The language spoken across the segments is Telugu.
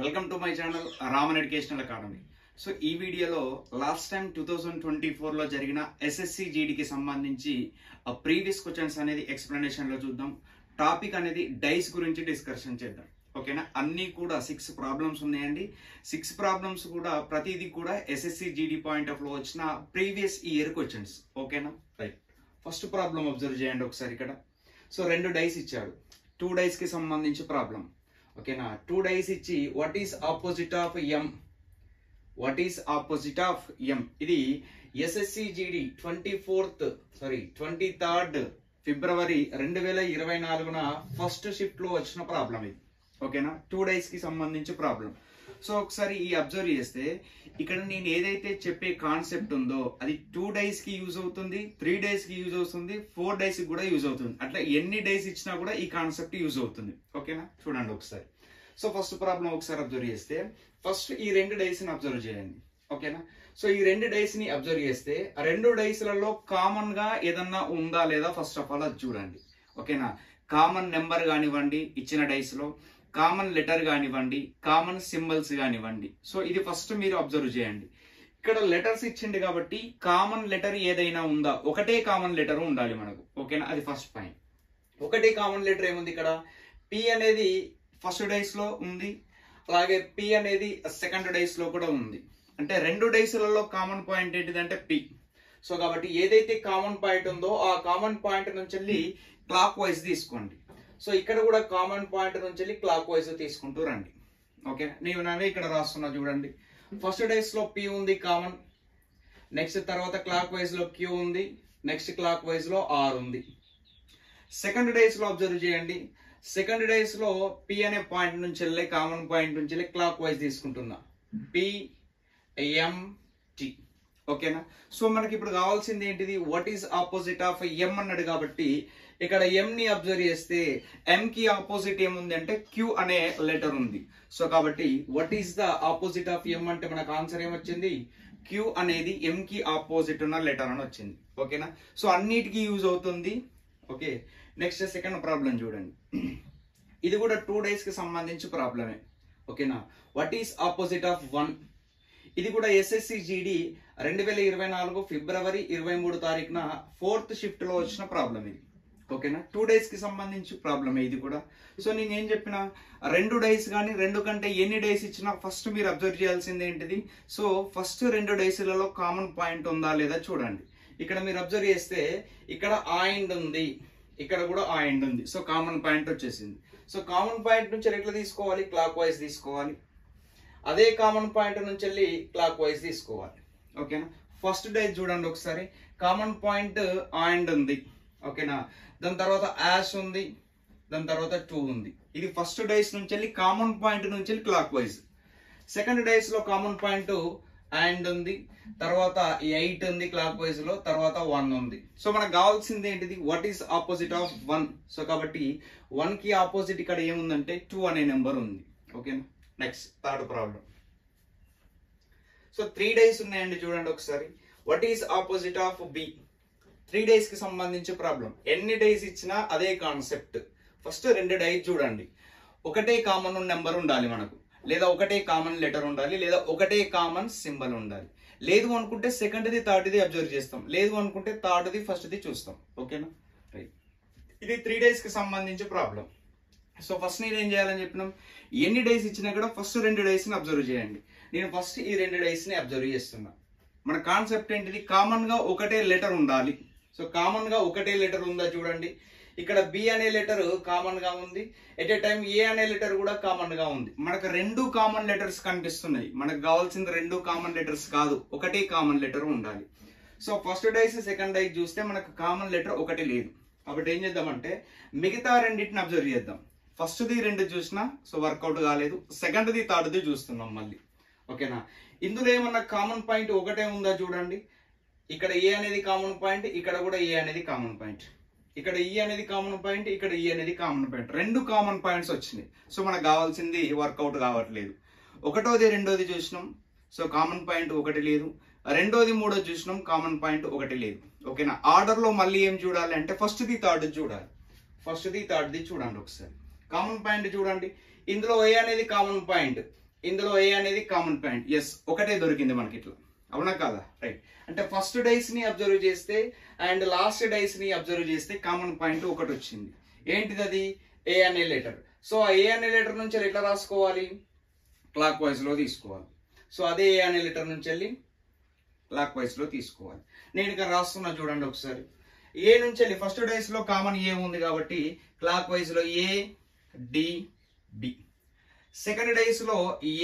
Welcome to my channel Raman Educational Academy. So ఈ వీడియోలో లాస్ట్ టైం 2024 లో జరిగిన ఎస్ఎస్సి జీడీకి సంబంధించి ప్రీవియస్ క్వశ్చన్స్ అనేది ఎక్స్ప్లెనేషన్ లో చూద్దాం. టాపిక్ అనేది డైస్ గురించి డిస్కషన్ చేద్దాం. ఓకేనా, అన్ని కూడా 6 ప్రాబ్లమ్స్ ఉన్నాయండి. 6 ప్రాబ్లమ్స్ కూడా ప్రతిదీ కూడా ఎస్ఎస్సి జీడీ పాయింట్ ఆఫ్ లో వచ్చిన ప్రీవియస్ ఇయర్ క్వశ్చన్స్. ఓకేనా, రైట్. ఫస్ట్ ప్రాబ్లం అబ్జర్వ్ చేయండి ఒకసారి. ఇక్కడ సో 2 డైస్ ఇచ్చాడు. 2 డైస్ కి సంబంధించి ప్రాబ్లం. ఓకేనా, 2 డైస్ ఇచ్చి what is opposite of M, what is opposite of M. ఇది ఎస్ఎస్సి జీడీ 23rd ఫిబ్రవరి 2024న ఫస్ట్ షిఫ్ట్ లో వచ్చిన ప్రాబ్లం ఇది. ఓకేనా, 2 డైస్ కి సంబంధించి ప్రాబ్లం. సో ఒకసారి ఈ అబ్జర్వ్ చేస్తే ఇక్కడ నేను ఏదైతే చెప్పే కాన్సెప్ట్ ఉందో అది 2 డైస్ కి యూజ్ అవుతుంది, 3 డైస్ కి యూజ్ అవుతుంది, 4 డైస్ కి కూడా యూజ్ అవుతుంది. అట్లా ఎన్ని డైస్ ఇచ్చినా కూడా ఈ కాన్సెప్ట్ యూజ్ అవుతుంది. ఓకేనా, చూడండి ఒకసారి. సో ఫస్ట్ ప్రాబ్లం ఒకసారి అబ్జర్వ్ చేస్తే ఫస్ట్ ఈ 2 డైస్ ని అబ్జర్వ్ చేయండి. ఓకేనా, సో ఈ 2 డైస్ ని అబ్జర్వ్ చేస్తే 2 డైస్లలో కామన్ గా ఏదన్నా ఉందా లేదా ఫస్ట్ ఆఫ్ ఆల్ అది చూడండి. ఓకేనా, కామన్ నెంబర్ కానివ్వండి, ఇచ్చిన డైస్ లో కామన్ లెటర్ కానివ్వండి, కామన్ సింబల్స్ కానివ్వండి. సో ఇది ఫస్ట్ మీరు అబ్జర్వ్ చేయండి. ఇక్కడ లెటర్స్ ఇచ్చింది కాబట్టి కామన్ లెటర్ ఏదైనా ఉందా, ఒకటే కామన్ లెటర్ ఉండాలి మనకు. ఓకేనా, అది ఫస్ట్ పాయింట్. ఒకటే కామన్ లెటర్ ఏముంది ఇక్కడ, పి అనేది ఫస్ట్ డైస్ లో ఉంది, అలాగే పి అనేది సెకండ్ డైస్ లో కూడా ఉంది. అంటే 2 డైస్లలో కామన్ పాయింట్ ఏంటిదంటే పి. సో కాబట్టి ఏదైతే కామన్ పాయింట్ ఉందో ఆ కామన్ పాయింట్ నుంచి వెళ్ళి క్లాక్ వైజ్ తీసుకోండి. సో ఇక్కడ కూడా కామన్ పాయింట్ నుంచి వెళ్ళి క్లాక్ వైజ్ తీసుకుంటూ రండి. ఓకే, నేను ఇక్కడ రాస్తున్నా చూడండి. ఫస్ట్ డైస్ లో పి ఉంది కామన్, నెక్స్ట్ తర్వాత క్లాక్ వైజ్ లో క్యూ ఉంది, నెక్స్ట్ క్లాక్ వైజ్ లో ఆర్ ఉంది. సెకండ్ డైస్ లో అబ్జర్వ్ చేయండి. సెకండ్ డైస్ లో పి అనే పాయింట్ నుంచి వెళ్ళి కామన్ పాయింట్ నుంచి వెళ్ళి క్లాక్ వైజ్ తీసుకుంటున్నా, పి ఎం టి. ఓకేనా, సో మనకి ఇప్పుడు కావాల్సింది ఏంటిది, వాట్ ఈస్ ఆపోజిట్ ఆఫ్ ఎం అన్నాడు కాబట్టి ఇక్కడ ఎం ని అబ్జర్వ్ చేస్తే ఎం కి ఆపోజిట్ ఏముంది అంటే క్యూ అనే లెటర్ ఉంది. సో కాబట్టి what is the opposite of M అంటే మనకు ఆన్సర్ ఏమొచ్చింది, క్యూ అనేది ఎం కి ఆపోజిట్ ఉన్న లెటర్ అని వచ్చింది. ఓకేనా, సో అన్నిటికీ యూజ్ అవుతుంది. ఓకే, నెక్స్ట్ సెకండ్ ప్రాబ్లం చూడండి. ఇది కూడా 2 డైస్ కి సంబంధించి ప్రాబ్లమే. ఓకేనా, వాట్ ఈస్ ఆపోజిట్ ఆఫ్ 1. ఇది కూడా ఎస్ఎస్సి జీడీ 2024 ఫిబ్రవరి 23 4th షిఫ్ట్ లో వచ్చిన ప్రాబ్లం ఇది. ఓకేనా, 2 డైస్ కి సంబంధించి ప్రాబ్లమే ఇది కూడా. సో నేను ఏం చెప్పిన 2 డైస్ కానీ 2 కంటే ఎన్ని డైస్ ఇచ్చినా ఫస్ట్ మీరు అబ్జర్వ్ చేయాల్సింది ఏంటిది, సో ఫస్ట్ 2 డైస్లలో కామన్ పాయింట్ ఉందా లేదా చూడండి. ఇక్కడ మీరు అబ్జర్వ్ చేస్తే ఇక్కడ ఆయిండ్ ఉంది, ఇక్కడ కూడా ఆయిండ్ ఉంది. సో కామన్ పాయింట్ వచ్చేసింది. సో కామన్ పాయింట్ నుంచి ఎట్లా తీసుకోవాలి, క్లాక్ వైజ్ తీసుకోవాలి. అదే కామన్ పాయింట్ నుంచి వెళ్ళి క్లాక్ వైజ్ తీసుకోవాలి. ఓకేనా, ఫస్ట్ డైస్ చూడండి ఒకసారి. కామన్ పాయింట్ ఆయిండ్ ఉంది. ఓకేనా, దాని తర్వాత యాష్ ఉంది, దాని తర్వాత 2 ఉంది. ఇది ఫస్ట్ డైస్ నుంచి వెళ్ళి కామన్ పాయింట్ నుంచి వెళ్ళి క్లాక్ వైజ్. సెకండ్ డైస్ లో కామన్ పాయింట్ అండ్ ఉంది, తర్వాత 8 ఉంది క్లాక్ వైజ్ లో, తర్వాత 1 ఉంది. సో మనకు కావాల్సింది ఏంటిది, what is opposite of 1. So కాబట్టి 1 కి ఆపోజిట్ ఇక్కడ ఏముందంటే 2 అనే నెంబర్ ఉంది. ఓకేనా, next third problem. So 3 dice ఉన్నాయండి చూడండి ఒకసారి. What is opposite of B. 3 dice కి సంబంధించి ప్రాబ్లం. ఎన్ని డైస్ ఇచ్చినా అదే కాన్సెప్ట్. ఫస్ట్ 2 డైస్ చూడండి. ఒకటే కామన్ నెంబర్ ఉండాలి మనకు, లేదా ఒకటే కామన్ లెటర్ ఉండాలి, లేదా ఒకటే కామన్ సింబల్ ఉండాలి. లేదు అనుకుంటే సెకండ్ది థర్డ్ది అబ్జర్వ్ చేస్తాం, లేదు అనుకుంటే థర్డ్ది ఫస్ట్ది చూస్తాం. ఓకేనా, రైట్. ఇది 3 డైస్ కి సంబంధించి ప్రాబ్లం. సో ఫస్ట్ నేను ఏం చేయాలని చెప్పినాం, ఎన్ని డైస్ ఇచ్చినా కూడా ఫస్ట్ 2 డైస్ ని అబ్జర్వ్ చేయండి. నేను ఫస్ట్ ఈ 2 డైస్ ని అబ్జర్వ్ చేస్తున్నా. మన కాన్సెప్ట్ ఏంటిది, కామన్ గా ఒకటే లెటర్ ఉండాలి. సో కామన్ గా ఒకటే లెటర్ ఉందా చూడండి. ఇక్కడ బి అనే లెటర్ కామన్ గా ఉంది, ఎట్ ఏ టైం ఏ అనే లెటర్ కూడా కామన్ గా ఉంది. మనకు 2 కామన్ లెటర్స్ కనిపిస్తున్నాయి. మనకు కావాల్సింది 2 కామన్ లెటర్స్ కాదు, ఒకటే కామన్ లెటర్ ఉండాలి. So first dice second dice చూస్తే మనకు కామన్ లెటర్ ఒకటి లేదు. కాబట్టి ఏం చేద్దామంటే మిగతా రెండింటిని అబ్జర్వ్ చేద్దాం. ఫస్ట్ది 2 చూసినా సో వర్కౌట్ కాలేదు, సెకండ్ది థర్డ్ది చూస్తున్నాం మళ్ళీ. ఓకేనా, ఇందులో ఏమన్నా కామన్ పాయింట్ ఒకటే ఉందా చూడండి. ఇక్కడ ఏ అనేది కామన్ పాయింట్, ఇక్కడ కూడా ఏ అనేది కామన్ పాయింట్, ఇక్కడ ఈ అనేది కామన్ పాయింట్, ఇక్కడ ఈ అనేది కామన్ పాయింట్. 2 కామన్ పాయింట్స్ వచ్చినాయి. సో మనకు కావాల్సింది వర్కౌట్ కావట్లేదు. ఒకటోది 2ది చూసినాం, సో కామన్ పాయింట్ ఒకటి లేదు. 2ది 3ది చూసినాం, కామన్ పాయింట్ ఒకటి లేదు. ఓకేనా, ఆర్డర్ లో మళ్ళీ ఏం చూడాలి అంటే ఫస్ట్ది థర్డ్ది చూడాలి. ఫస్ట్ది థర్డ్ది చూడండి ఒకసారి. కామన్ పాయింట్ చూడండి, ఇందులో ఏ అనేది కామన్ పాయింట్, ఇందులో ఏ అనేది కామన్ పాయింట్. ఎస్, ఒకటే దొరికింది మనకి ఇట్లా, అవునా కాదా? రైట్. అంటే ఫస్ట్ డైస్ ని అబ్జర్వ్ చేస్తే అండ్ లాస్ట్ డైస్ ని అబ్జర్వ్ చేస్తే కామన్ పాయింట్ ఒకటి వచ్చింది. ఏంటిది అది? ఏ అనే లెటర్. సో ఆ ఏ అనే లెటర్ నుంచి ఎట్లా రాసుకోవాలి? క్లాక్ వైజ్ లో తీసుకోవాలి. సో అదే ఏ అనే లెటర్ నుంచి వెళ్ళి క్లాక్ వైజ్ లో తీసుకోవాలి. నేను ఇక్కడ రాస్తున్నా చూడండి ఒకసారి. ఏ నుంచి వెళ్ళి ఫస్ట్ డైస్ లో కామన్ ఏ ఉంది కాబట్టి క్లాక్ వైజ్ లో A D B. Second dice లో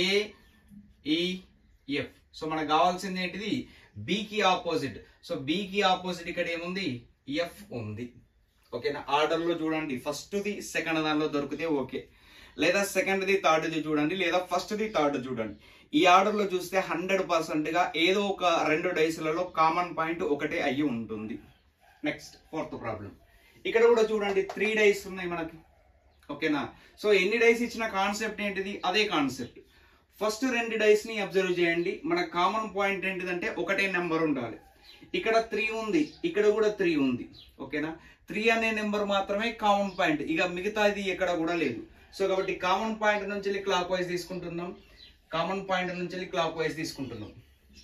ఏ ఈ ఎఫ్. సో మనకు కావాల్సింది ఏంటిది? బి కి ఆపోజిట్. సో బి కి ఆపోజిట్ ఇక్కడ ఏముంది? ఎఫ్ ఉంది. ఓకేనా? ఆర్డర్ లో చూడండి, ఫస్ట్ ది సెకండ్ దానిలో దొరికితే ఓకే, లేదా సెకండ్ ది థర్డ్ ది చూడండి, లేదా ఫస్ట్ ది థర్డ్ చూడండి. ఈ ఆర్డర్ లో చూస్తే 100% గా ఏదో ఒక రెండు డైస్లలో కామన్ పాయింట్ ఒకటే అయ్యి ఉంటుంది. Next fourth problem. ఇక్కడ కూడా చూడండి 3 డైస్ ఉన్నాయి మనకి. ఓకేనా? సో ఎన్ని డైస్ ఇచ్చిన కాన్సెప్ట్ ఏంటిది? అదే కాన్సెప్ట్. ఫస్ట్ 2 డైస్ ని అబ్జర్వ్ చేయండి. మన కామన్ పాయింట్ ఏంటిదంటే ఒకటే నెంబర్ ఉండాలి. ఇక్కడ 3 ఉంది, ఇక్కడ కూడా 3 ఉంది. ఓకేనా? 3 అనే నెంబర్ మాత్రమే కామన్ పాయింట్, ఇక మిగతాది ఎక్కడ కూడా లేదు. సో కాబట్టి కామన్ పాయింట్ నుంచి వెళ్ళి క్లాక్ వైజ్ తీసుకుంటున్నాం, కామన్ పాయింట్ నుంచి వెళ్ళి క్లాక్ వైజ్ తీసుకుంటున్నాం.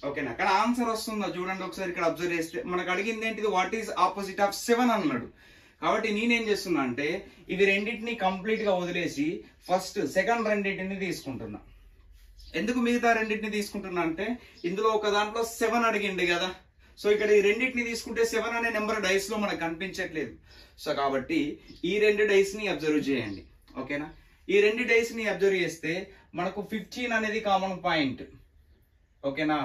ఓకేనా? కానీ ఆన్సర్ వస్తుందా చూడండి ఒకసారి. ఇక్కడ అబ్జర్వ్ చేస్తే మనకు అడిగింది ఏంటిది? వాట్ ఈస్ ఆపోజిట్ ఆఫ్ 7 అన్నాడు. కాబట్టి నేనేం చేస్తున్నా అంటే ఇవి రెండింటిని కంప్లీట్ గా వదిలేసి ఫస్ట్ సెకండ్ రెండింటిని తీసుకుంటున్నా. ఎందుకు మిగతా రెండింటిని తీసుకుంటున్నా అంటే ఇందులో ఒక దాంట్లో 7 అడిగింది కదా. సో ఇక్కడ ఈ రెండింటిని తీసుకుంటే 7 అనే నెంబర్ డైస్ లో మనకు కనిపించట్లేదు. సో కాబట్టి ఈ 2 డైస్ ని అబ్జర్వ్ చేయండి. ఓకేనా? ఈ 2 డైస్ ని అబ్జర్వ్ చేస్తే మనకు 15 అనేది కామన్ పాయింట్. ఓకేనా?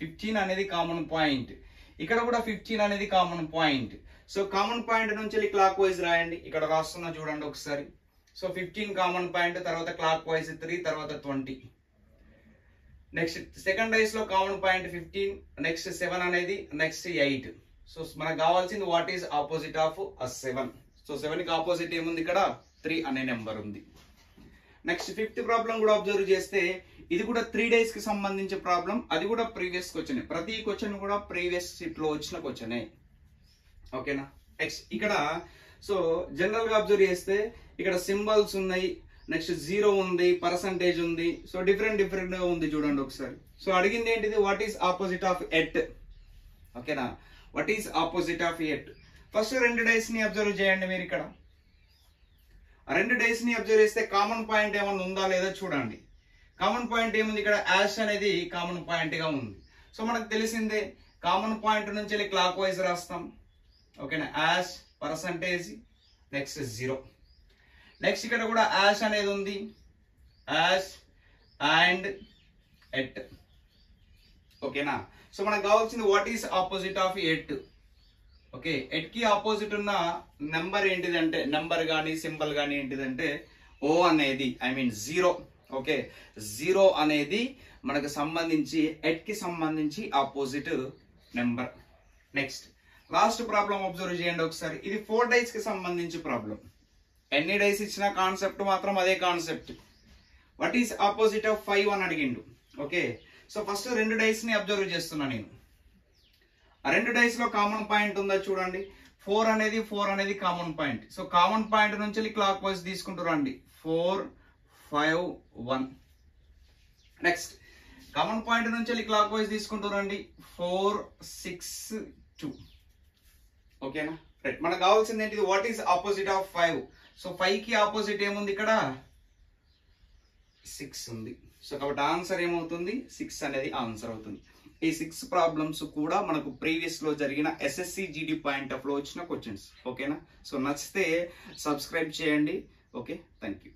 15 అనేది కామన్ పాయింట్. ఇక్కడ కూడా 15 అనేది common point. So common point నుంచి వెళ్ళి క్లాక్ వైజ్ రాయండి. ఇక్కడ రాస్తున్నా చూడండి ఒకసారి. సో 15 కామన్ పాయింట్, తర్వాత క్లాక్ వైజ్ 3, తర్వాత 20. నెక్స్ట్ సెకండ్ డైస్ లో కామన్ పాయింట్ 15, నెక్స్ట్ 7 అనేది, నెక్స్ట్ 8. సో మనకు కావాల్సింది what is opposite of 7. So 7 కి ఆపోజిట్ ఏముంది? ఇక్కడ 3 అనే నెంబర్ ఉంది. నెక్స్ట్ ఫిఫ్త్ ప్రాబ్లం కూడా అబ్జర్వ్ చేస్తే ఇది కూడా 3 డేస్ కి సంబంధించిన ప్రాబ్లం. అది కూడా ప్రీవియస్ క్వశ్చన్. ప్రతి క్వశ్చన్ కూడా ప్రీవియస్ షిట్ లో వచ్చిన క్వశ్చనే. ఓకేనా? నెక్స్ట్ ఇక్కడ సో జనరల్ గా అబ్జర్వ్ చేస్తే ఇక్కడ సింబల్స్ ఉన్నాయి, నెక్స్ట్ 0 ఉంది, పర్సంటేజ్ ఉంది. సో డిఫరెంట్ గా ఉంది చూడండి ఒకసారి. సో అడిగింది ఏంటిది? What is opposite of 8. ఓకేనా? What is opposite of 8. First 2 days ని అబ్జర్వ్ చేయండి మీరు. ఇక్కడ 2 డేస్ ని అబ్జర్వ్ చేస్తే కామన్ పాయింట్ ఏమన్నా ఉందా లేదా చూడండి. కామన్ పాయింట్ ఏముంది? ఇక్కడ యాష్ అనేది కామన్ పాయింట్ గా ఉంది. సో మనకు తెలిసిందే కామన్ పాయింట్ నుంచి వెళ్ళి క్లాక్ వైజ్ రాస్తాం. ఓకేనా? Ash, percentage, next 0. నెక్స్ట్ ఇక్కడ కూడా యాష్ అనేది ఉంది, యాష్ అండ్ 8. ఓకేనా? సో మనకు కావాల్సింది what is opposite of 8. Okay, 8 కి ఆపోజిట్ ఉన్న నెంబర్ ఏంటిదంటే, నెంబర్ గానీ సింబల్ గానీ ఏంటిదంటే ఓ అనేది, ఐ మీన్ 0. ఓకే, 0 అనేది మనకు సంబంధించి 8 కి సంబంధించి opposite number. Next last problem observe చేయండి ఒకసారి. ఇది 4 డైస్ కి సంబంధించి ప్రాబ్లం. ఎన్ని డైస్ ఇచ్చిన కాన్సెప్ట్ మాత్రం అదే concept. What is opposite of 5 అని అడిగిండు. ఓకే, సో ఫస్ట్ 2 డైస్ ని అబ్జర్వ్ చేస్తున్నా నేను. ఆ 2 డైస్ లో కామన్ పాయింట్ ఉందా చూడండి. 4 అనేది common point. So common point నుంచి క్లాక్ వైజ్ తీసుకుంటూ రండి. 4, 5, 1. నెక్స్ట్ కామన్ పాయింట్ నుంచి క్లాక్ వైజ్ తీసుకుంటూ రండి. 4, 6, 2. ఓకేనా? రైట్. మనకు కావాల్సింది ఏంటిది? What is opposite of 5. So 5 కి ఆపోజిట్ ఏముంది? ఇక్కడ 6 ఉంది. సో కాబట్టి ఆన్సర్ ఏమవుతుంది? 6 అనేది ఆన్సర్ అవుతుంది. ఈ 6 ప్రాబ్లమ్స్ కూడా మనకు ప్రీవియస్ లో జరిగిన SSC GD పాయింట్ ఆఫ్ లో వచ్చిన క్వశ్చన్స్. ఓకేనా? సో నచ్చితే సబ్స్క్రైబ్ చేయండి. Okay, thank you.